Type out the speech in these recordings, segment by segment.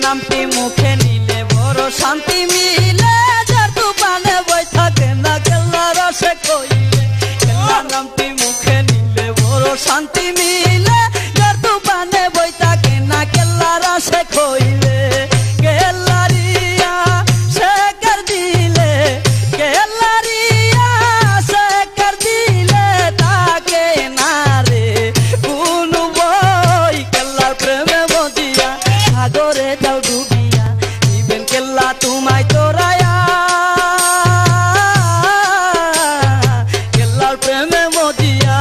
নামটি মুখে নিলে বড় শান্তি মিলে, যার তুফানে বই থাকে না কেল্লা রসে কইলে। কেল্লা নামটি মুখে নিলে বড় শান্তি মিলে, যার তুফানে বই থাকে না কেল্লা রসে কইলে। তোমায় তোরায়া কেল্লার প্রেমে মদিয়া।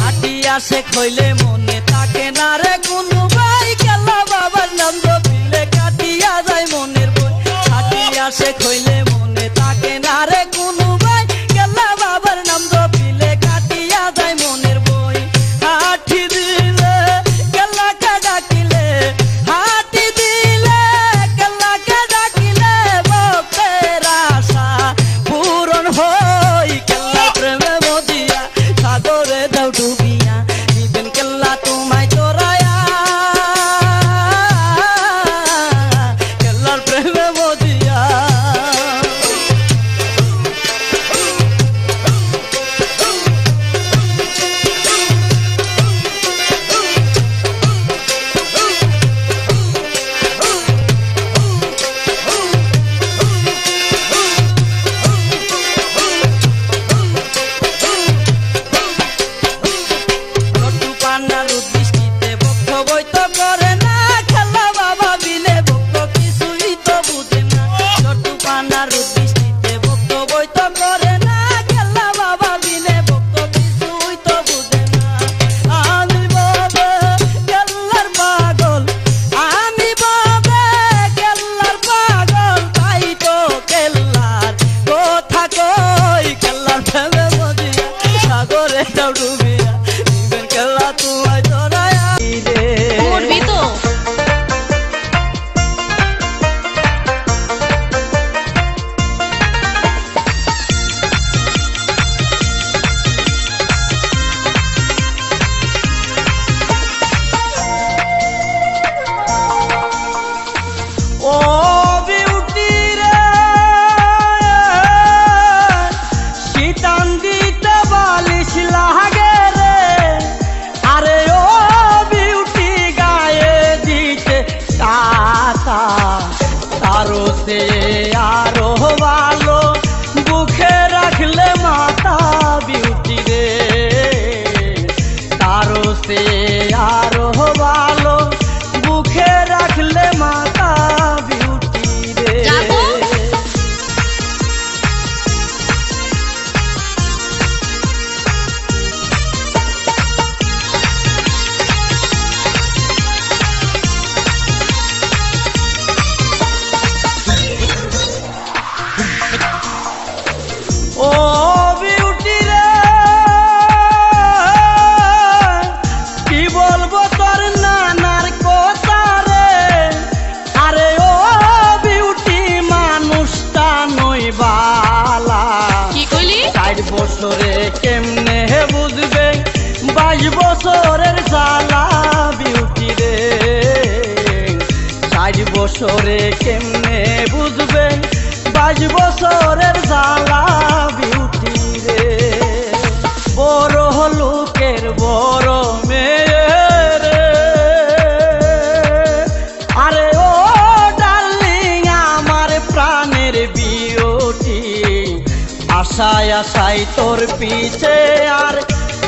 হাটিয়া সে খইলে মনে থাকে না রে কোনো ভাই, কেল্লা বাবার নাম জপিলে কাটিয়া যায় মনের বই। হাটিয়া সে খইলে মনে থাকে না রে কোনো ভাই, কেল্লা বাবার নাম জপিলে কাটিয়া যায় মনের বই। হাঁটি দিলে কেল্লাকে ডাকিলে, হাঁটি দিলে কেল্লাকে ডাকিলে, ভক্তের আশা পূরণ হই। কেল্লা প্রেমে মদিয়া সাগরে দাও ডুবিয়া, নিবেন কেল্লা তোমায় তোরায়া কেল্লার প্রেমে মদিয়া। দৃষ্টিতে ভক্ত বই তো করে না, খেলা বাবা বিলে ভক্ত কিছুই তো বুঝে না। চটু পানার দৃষ্টিতে ভক্ত বই তো করে না, খেলা বাবা বিলে ভক্ত কিছুই তো বুঝে না। আমি বাবে কেল্লার পাগল, আমি বাবে কেল্লার পাগল, তাই তো কেল্লার কথা কই। কেল্লার প্রেমে মদিয়া সাগরে দাও ডুবিয়া, নিবেন কেল্লা তোমায় তোরায়া। মরবি তো ও বিউটি রে শীতান দিতে বালিশ লাগে রে, আরে ও বিউটি গায়ে দিতে কাঁথা, তারও সে আরো ভালো বুকে রাখলে মাথা। বিউটি রে তারও সে আরো ভালো বুকে রাখলে মাথা। বিউটি রে যাবো ও বিউটি রে কি বলবো তোর নানার কথা রে, আরে ও বিউটি মানুষটা নই বালা। কি কইলি? 60 বছরে কেমনে বুঝবে 22 বছরের জ্বালা। বিউটি রে 60 বছরে কেমনে বুঝবে 22 বছরের জ্বালা। বিউটি রে বড় লোকের বড় মেয়ে রে, আরে ও ডার্লিং আমার প্রাণের বিউটি। আশায় আশায় তোর পিছে আর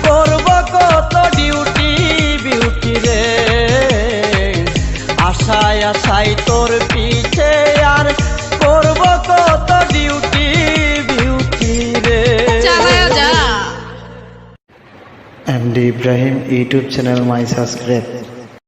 করব কত ডিউটি। বিউটি রে আশায় আশায় তোর পিছে আর করব কত ডিউটি। বিউটি রে চালায়া যা। MD Ibrahim YouTube channel my subscribe.